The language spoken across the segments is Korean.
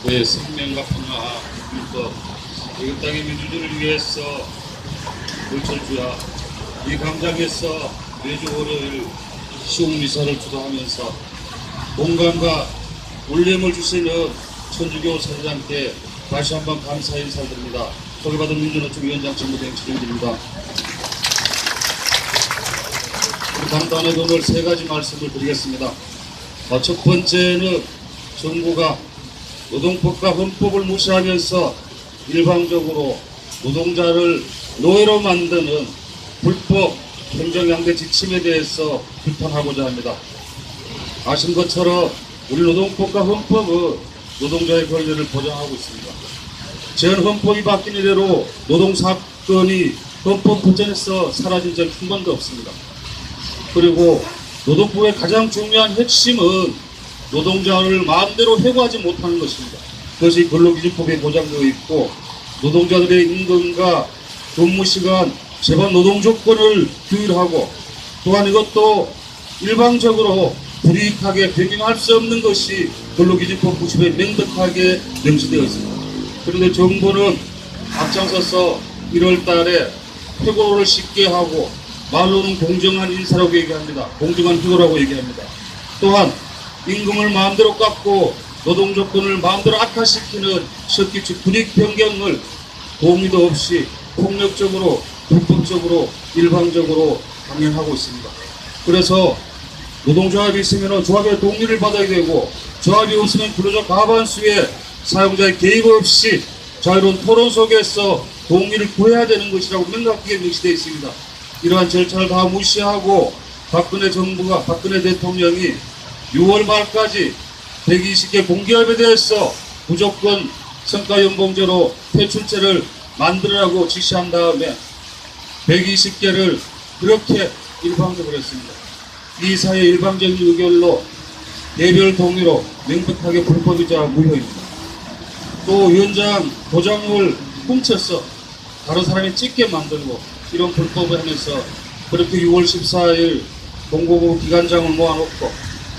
네, 생명과 평화, 율법, 이 땅의 민주주의를 위해서 물철주야 이 광장에서 매주 월요일 시국미사를 주도하면서 공감과 울림을 주시는 천주교 사제장께 다시 한번 감사의 인사를 드립니다. 소개받은 민주노총 위원장 정무대행 최종길입니다. 간단하게 오늘 세 가지 말씀을 드리겠습니다. 첫 번째는 정부가 노동법과 헌법을 무시하면서 일방적으로 노동자를 노예로 만드는 불법 행정양대 지침에 대해서 비판하고자 합니다. 아신 것처럼 우리 노동법과 헌법은 노동자의 권리를 보장하고 있습니다. 전 헌법이 바뀐 이래로 노동사건이 헌법 버전에서 사라진 적이 한 번도 없습니다. 그리고 노동법의 가장 중요한 핵심은 노동자를 마음대로 해고하지 못하는 것입니다. 그것이 근로기준법에 보장되어 있고 노동자들의 임금과 근무시간, 재반 노동조건을 규율하고 또한 이것도 일방적으로 불이익하게 변경할 수 없는 것이 근로기준법 90에 명백하게 명시되어 있습니다. 그런데 정부는 앞장서서 1월 달에 해고를 쉽게 하고 말로는 공정한 인사라고 얘기합니다. 공정한 해고라고 얘기합니다. 또한 임금을 마음대로 깎고 노동조건을 마음대로 악화시키는 석기치 불이익 변경을 동의도 없이 폭력적으로 불법적으로 일방적으로 강행하고 있습니다. 그래서 노동조합이 있으면 조합의 동의를 받아야 되고 조합이 없으면 근로자 과반수의 사용자의 개입 없이 자유로운 토론 속에서 동의를 구해야 되는 것이라고 명확하게 명시되어 있습니다. 이러한 절차를 다 무시하고 박근혜 대통령이 6월 말까지 120개 공기업에 대해서 무조건 성과연봉제로 퇴출제를 만들으라고 지시한 다음에 120개를 그렇게 일방적으로 했습니다. 이 사회 일방적인 의결로 개별 동의로 명백하게 불법이자 무효입니다. 또 위원장 도장을 훔쳐서 다른 사람이 찍게 만들고 이런 불법을 하면서 그렇게 6월 14일 공고부 기관장을 모아놓고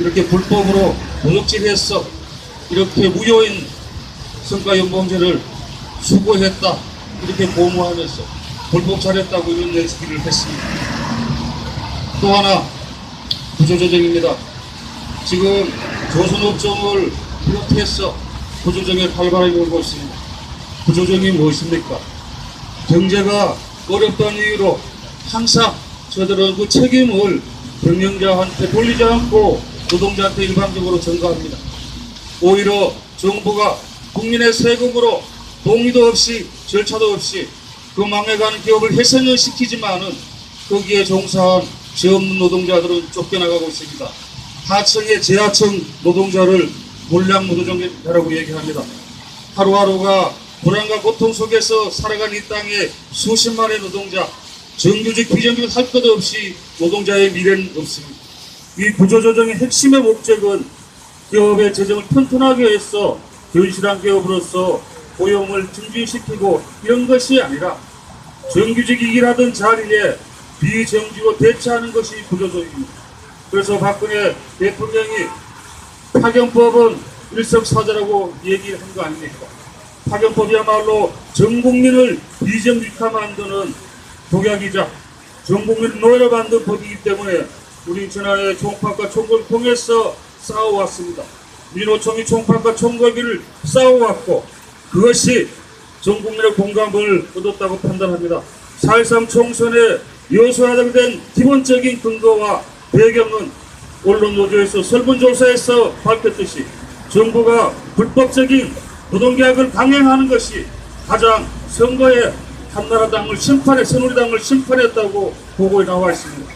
이렇게 불법으로 도적질해서 이렇게 무효인 성과연봉제를 수고했다 이렇게 고무하면서 불법 잘했다고 이런 얘기를 했습니다. 또 하나 구조조정입니다. 지금 조선업종을 비롯해서 구조조정에 발발이 몰고 있습니다. 구조조정이 무엇입니까? 경제가 어렵다는 이유로 항상 저들은 그 책임을 경영자한테 돌리지 않고 노동자한테 일방적으로 전가합니다. 오히려 정부가 국민의 세금으로 동의도 없이 절차도 없이 그 망해가는 기업을 해산을 시키지만은 거기에 종사한 죄 없는 노동자들은 쫓겨나가고 있습니다. 하층의 지하층 노동자를 물량노동자라고 얘기합니다. 하루하루가 불안과 고통 속에서 살아가는 이 땅에 수십만의 노동자, 정규직, 비정규직 할 것 없이 노동자의 미래는 없습니다. 이 구조조정의 핵심의 목적은 기업의 재정을 튼튼하게 해서 견실한 기업으로서 고용을 증진시키고 이런 것이 아니라 정규직이 일하던 자리에 비정규직으로 대체하는 것이 구조조정입니다. 그래서 박근혜 대통령이 파견법은 일석사조라고 얘기한 거 아닙니까? 파견법이야말로 전 국민을 비정규직화 만드는 독약이자 전 국민을 노예로 만든 법이기 때문에 우리 지난해 총파과 총궐을 통해서 싸워왔습니다. 민노총이 총파과 총궐기를 싸워왔고 그것이 전 국민의 공감을 얻었다고 판단합니다. 4.13 총선에 여소야당된 기본적인 근거와 배경은 언론노조에서 설문조사에서 밝혔듯이 정부가 불법적인 노동계약을 강행하는 것이 가장 선거에 한나라당을 심판해 새누리당을 심판했다고 보고에 나와 있습니다.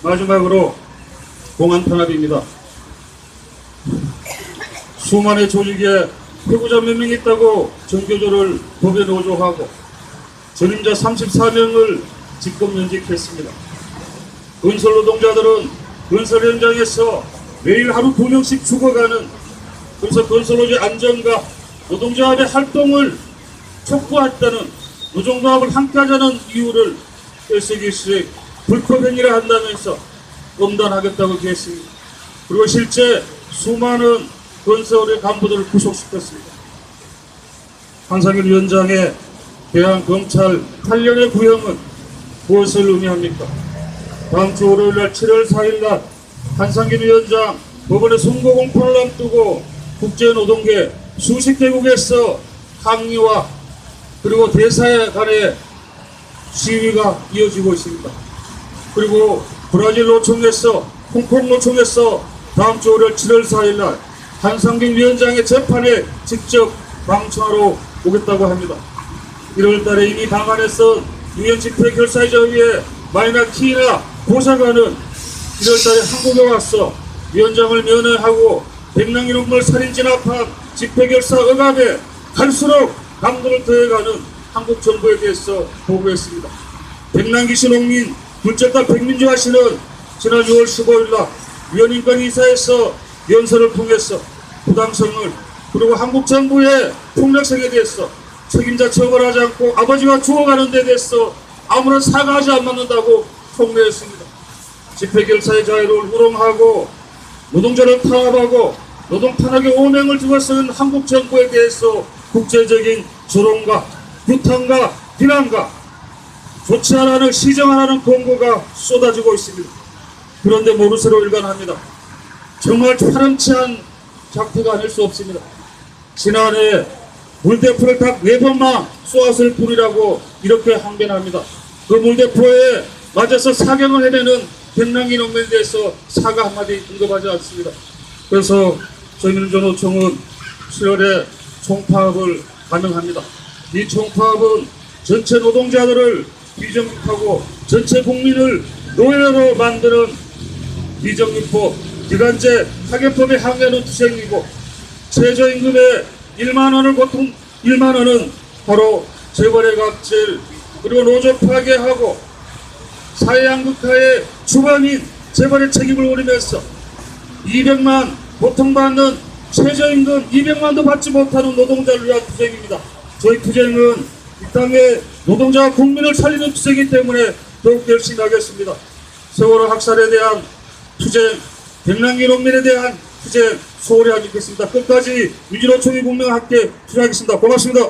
마지막으로 공안탄압입니다. 수많은 조직에 해고자 몇 명 있다고 정교조를 법에 노조하고 전임자 34명을 직권 면직했습니다. 건설 노동자들은 건설 현장에서 매일 하루 2명씩 죽어가는 그래서 건설노조의 안전과 노동조합의 활동을 촉구했다는 노동조합을 함께하자는 이유를 일색일색 불법 행위를 한다면서 엄단하겠다고 했습니다. 그리고 실제 수많은 건설의 간부들을 구속시켰습니다. 한상일 위원장의 대한검찰 8년의 구형은 무엇을 의미합니까? 다음 주 월요일날 7월 4일날 한상일 위원장 법원의 선고 공판을 앞두고 국제노동계 수십 개국에서 항의와 그리고 대사회 간의 시위가 이어지고 있습니다. 그리고 브라질 노총에서 홍콩 노총에서 다음 주 월요일 7월 4일날 한상균 위원장의 재판에 직접 방청하러 오겠다고 합니다. 1월달에 이미 방한해서 유엔 집회 결사자위에 마이너키나 보좌관은 1월달에 한국에 와서 위원장을 면회하고 백남기 농물 살인 진압한 집회 결사 억압에 갈수록 강도를 더해가는 한국 정부에 대해서 보고했습니다. 백남기 씨 농민 둘째 딸 백민주아 씨는 지난 6월 15일날 위원인권 이사에서 연설을 통해서 부당성을 그리고 한국 정부의 폭력성에 대해서 책임자 처벌하지 않고 아버지와 죽어가는 데 대해서 아무런 사과하지 않는다고 총례했습니다. 집회결사의 자유를 우롱하고 노동자를 탄압하고 노동 탄압의 오명을 두고서는 한국 정부에 대해서 국제적인 조롱과 규탄과 비난과 좋지 않아는 시정하라는 권고가 쏟아지고 있습니다. 그런데 모르쇠로 일관합니다. 정말 파렴치한 작태가 아닐 수 없습니다. 지난해 물대포를 딱 4번만 쏘았을 뿐이라고 이렇게 항변합니다. 그 물대포에 맞아서 사경을 해내는 백남기 농민에 대해서 사과 한마디 언급하지 않습니다. 그래서 저희민주노총은 7월에 총파업을 감행합니다. 이 총파업은 전체 노동자들을 비정립하고 전체 국민을 노예로 만드는 비정립법, 기간제 파괴법에 항의하는 투쟁이고 최저임금의 1만원을 보통 1만원은 바로 재벌의 갑질 그리고 노조 파괴하고 사회양극화의 주범인 재벌의 책임을 물으면서 200만 보통 받는 최저임금 200만도 받지 못하는 노동자를 위한 투쟁입니다. 저희 투쟁은 이 땅의 노동자와 국민을 살리는 투쟁이기 때문에 더욱 열심히 하겠습니다. 세월호 학살에 대한 투쟁, 백남기 농민에 대한 투쟁 소홀히 하지 않겠습니다. 끝까지 민주노총이 국민과 함께 투쟁하겠습니다. 고맙습니다.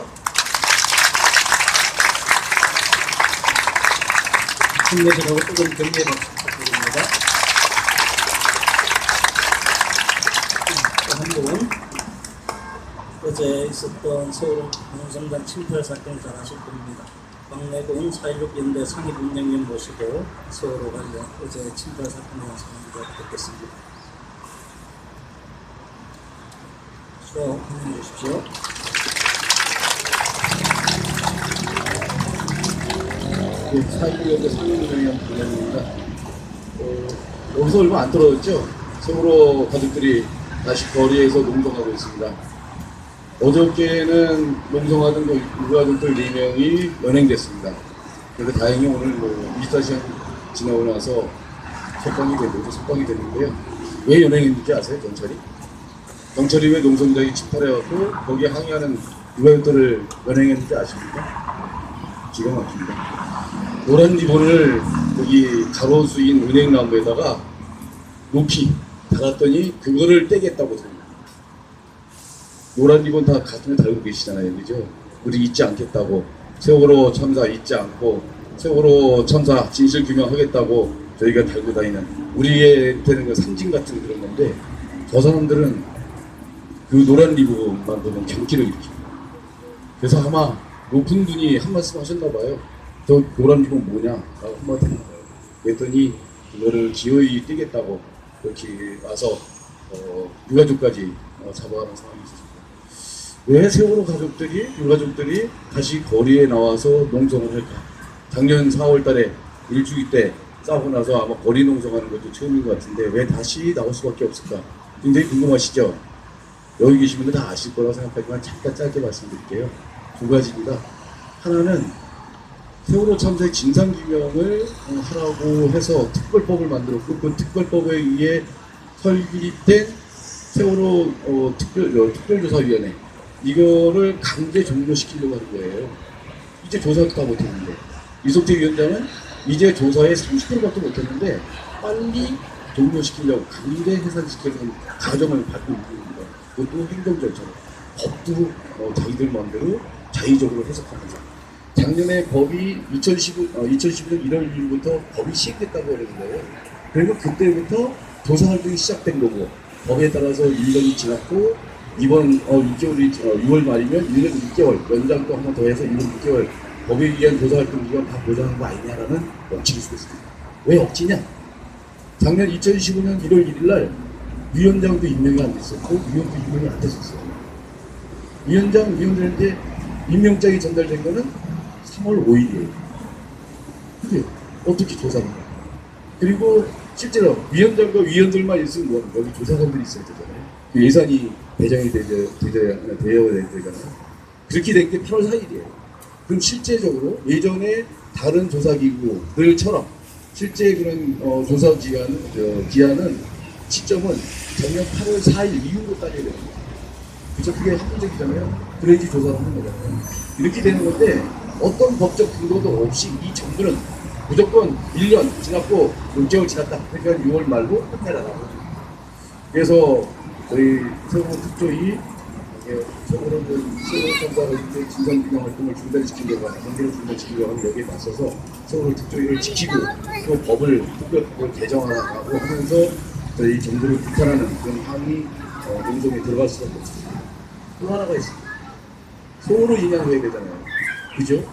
힘내시라고 뜨거운 경례 박수 부탁드립니다. 또 한 분, 어제 있었던 서울 농성단 침탈 사건 잘 아실 겁니다. 박래곤 4.16 연대 상임운영위원 모시고 서울로 관련 어제 침탈 사건에 대한 상황을 듣겠습니다. 수고 진행해 주십시오. 네, 4.16 연대 상임운영위원 박래곤입니다. 여기서 얼마 안 떨어졌죠? 세월호 가족들이 다시 거리에서 농성하고 있습니다. 어저께는 농성하던 그 유가족들 4명이 연행됐습니다. 그래서 다행히 오늘 24시간 지나고 나서 모두 석방이 됐는데요. 왜 연행했는지 아세요, 경찰이? 경찰이 왜 농성장에 침탈해갖고 거기에 항의하는 유가족들을 연행했는지 아십니까? 기가 막힙니다. 노란 리본을 여기 가로수인 은행나무에다가 높이 달았더니 그거를 떼겠다고 합니다. 노란 리본 다 가슴에 달고 계시잖아요, 그죠? 우리 잊지 않겠다고, 세월호 참사 잊지 않고 세월호 참사 진실 규명하겠다고 저희가 달고 다니는 우리한테는 그 상징 같은 그런 건데, 저 사람들은 그 노란 리본만 보면 경기를 일으킵니다. 그래서 아마 높은 분이 한 말씀 하셨나 봐요. 저 노란 리본 뭐냐? 라고 한마디 했나 봐요. 그랬더니 그거를 기어이 뛰겠다고 이렇게 와서 유가족까지 잡아가는 상황이 있었습니다. 왜 세월호 가족들이, 유가족들이 다시 거리에 나와서 농성을 할까? 작년 4월 달에 일주기 때 싸우고 나서 아마 거리 농성하는 것도 처음인 것 같은데 왜 다시 나올 수밖에 없을까? 굉장히 궁금하시죠? 여기 계신 분들 다 아실 거라고 생각하지만 잠깐 짧게 말씀드릴게요. 2가지입니다. 하나는 세월호 참사의 진상규명을 하라고 해서 특별법을 만들었고, 그 특별법에 의해 설립된 세월호 특별조사위원회, 이거를 강제 종료시키려고 하는 거예요. 이제 조사도 다 못했는데, 이석태 위원장은 이제 조사의 30%밖에 못했는데 빨리 종료시키려고 강제 해산시키는 과정을 밟고 있는 겁니다. 그것도 행정 절차로. 법도 자기들 마음대로 자의적으로 해석하면서 작년에 법이 2015년 1월 1일부터 법이 시행됐다고 그러는 거예요. 그리고 그때부터 조사활동이 시작된 거고 법에 따라서 1년이 지났고 이번 6개월이 6월 말이면 1년 6개월 연장도 한 번 더 해서 1년 6개월 법에 의한 조사활동 기간 다 보장한 거 아니냐라는 억지를 쓰고 있습니다. 왜 억지냐? 작년 2015년 1월 1일 날 위원장도 임명이 안 됐었고 위원도 임명이 안 됐었어요. 위원장한테 임명장이 전달된 거는 3월 5일이에요. 그게 어떻게 조사합니까? 그리고 실제로 위원장과 위원들만 있으면 뭐 여기 조사관들이 있어야 되잖아요. 그 예산이 배정이 되어야 되잖아요. 그렇게 된 게 8월 4일이에요. 그럼 실제적으로 예전에 다른 조사기구들처럼 실제 그런 조사 기한은 시점은 작년 8월 4일 이후로 따져야 됩니다. 그죠? 그게 합리적이잖아요. 그래야지 조사를 하는 거잖아요. 이렇게 되는 건데 어떤 법적 근거도 없이 이 정부는 무조건 1년 지났고 6개월 지났다. 그러니까 6월 말로 끝내라고. 그래서 저희 세월호 특조위 세월호 검사의 진상규명 활동을 중단시키려고 하는 경계를 중단시키려고 하는 여기에 맞서서 세월호 특조위를 지키고 또 법을 특별법을 개정하고 하면서 저희 정부를 비판하는 그런 항의 운동에 들어갈 수밖에 없습니다. 또 하나가 있습니다. 세월호 인양해야 되잖아요. 그죠?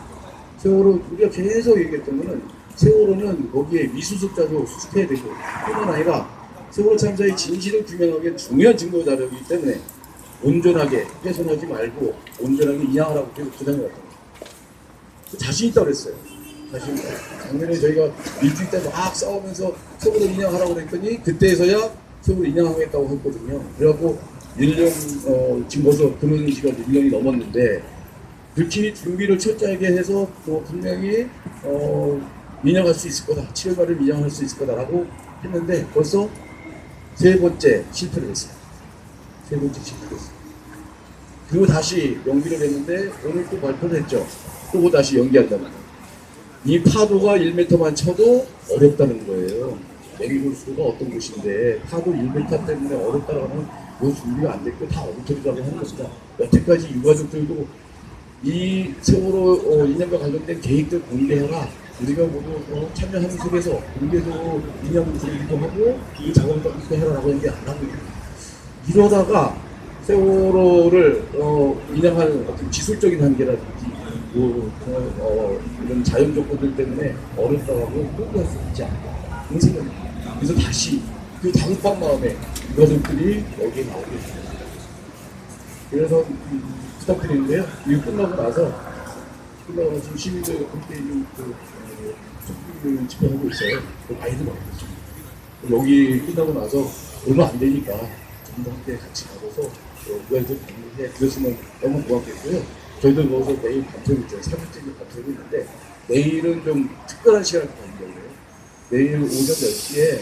세월호 우리가 계속 얘기했던 거는 세월호는 거기에 미수습자도 수습해야 되고 뿐만 아니라 세월호 참사의 진실을 규명하기 위한 중요한 증거 자료이기 때문에 온전하게 훼손하지 말고 온전하게 인양하라고 계속 주장해왔던 거예요. 자신 있다고 그랬어요. 자신 있다. 작년에 저희가 일주일 때 막 싸우면서 세월호 인양하라고 그랬더니 그때서야 세월호 인양하겠다고 했거든요. 그래갖고 1년 지금 벌써 그런 시간이 1년이 넘었는데 그렇게 준비를 철저하게 해서 또 분명히 인양할 수 있을 거다. 7월 말에 인양할 수 있을 거다라고 했는데 벌써 세 번째 실패를 했어요. 세 번째 실패를 했어요. 그리고 다시 연기를 했는데 오늘 또 발표를 했죠. 또 다시 연기한다는 거예요. 이 파도가 1m만 쳐도 어렵다는 거예요. 맹골수가 어떤 곳인데 파도 1m 때문에 어렵다고 하면 뭐 준비가 안 됐고 다 엉터리라고 하는 것이다. 여태까지 유가족들도 이 세월호 인양과 관련된 계획들 공개해라. 우리가 모두 참여하는 속에서 공개도 인양 준비도 하고 이 작업도 함께 해라라고 했는데 안 하고 있는 이러다가 세월호를 인양할 어떤 기술적인 한계라든지 이런 자연 조건들 때문에 어렵다고 하고 포기할 수 있지 않다. 그런 생각입니다. 그래서 다시 그 다급한 마음에 유가족들이 여기에 나오게 됩니다. 그래서 부탁드리는데요. 이거 끝나고 나서 지금 시민들 함께 촛불 집회하고 있어요. 많이들 많고 있습니다. 여기 끝나고 나서 얼마 안 되니까 전부 함께 같이 가서 유가족 방문해 드렸으면 너무 고맙겠고요. 저희들 거기서 내일 밤새고 있죠. 3일째 밤새고 있는데 내일은 좀 특별한 시간을 가지려고요. 내일 오전 10시에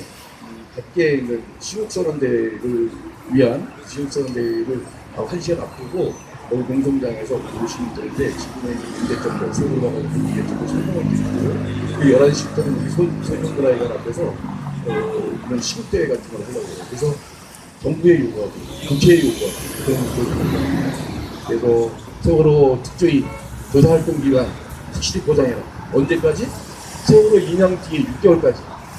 밖에 있는 시국선언대를 위한 시국선언대를 1시간 앞두고 농성장에서 오시면 되는데 지금의 문제점도 세월호가 가지고 문제점도 설명을 드리고 그 11시부터는 소중드라이건 앞에서 이런 시국대회 같은 걸 하려고 해요. 그래서 정부의 요구하고 국회의 요구하고 그런 요구입니다. 그래서 세월호 특조위 조사활동 기간 확실히 보장해라. 언제까지? 세월호 인양 뒤에 6개월까지.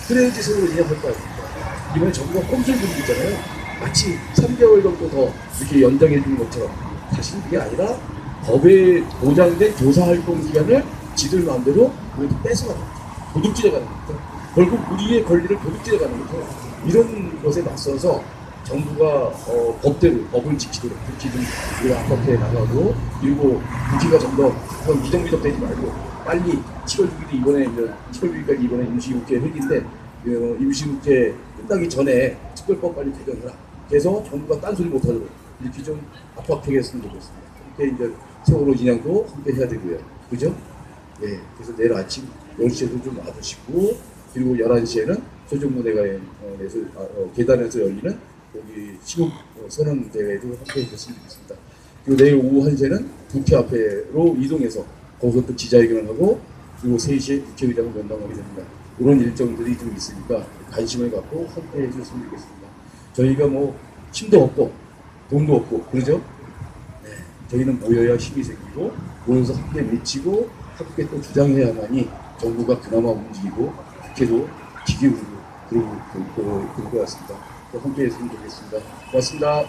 그래야지 세월호 인양할 거 아닙니까? 이번에 정부가 꼼수를 부리고 있잖아요. 마치 3개월 정도 더 이렇게 연장해 주는 것처럼 사실 그게 아니라 법에 보장된 조사활동 기간을 지들 마음대로 우리한테 뺏어가는 거죠. 도둑질해가는 거죠. 결국 우리의 권리를 도둑질해가는 거죠. 이런 것에 맞서서 정부가 법대로 법을 지키도록 그렇게 좀 우리가 압박해 나가고 그리고 국회가 좀 더 미적미적 되지 말고 빨리 7월 6일이 이번에 7월 6일까지 이번에 임시국회 회기인데 임시국회 끝나기 전에 특별법 빨리 개정해라. 그래서 정부가 딴소리 못하도록 이렇게 좀 압박하겠으면 좋겠습니다. 함께 이제 세월호 인양도 함께 해야 되고요. 그죠? 네. 그래서 내일 아침 10시에도 좀 와주시고 그리고 11시에는 소중문회관에서 계단에서 열리는 거기 시국 선언 대회도 함께 해주셨으면 좋겠습니다. 그리고 내일 오후 1시에는 국회 앞으로 이동해서 거기서 또 기자회견을 하고 그리고 3시에 국회의장을 면담하게 됩니다. 이런 일정들이 좀 있으니까 관심을 갖고 함께 해주셨으면 좋겠습니다. 저희가 뭐 힘도 없고 돈도 없고 그러죠? 네. 저희는 모여야 힘이 생기고 모여서 함께 외치고 함께 또 주장해야만이 정부가 그나마 움직이고 국회도 기기울고 그럴 것 같습니다. 함께 했으면 좋겠습니다. 고맙습니다.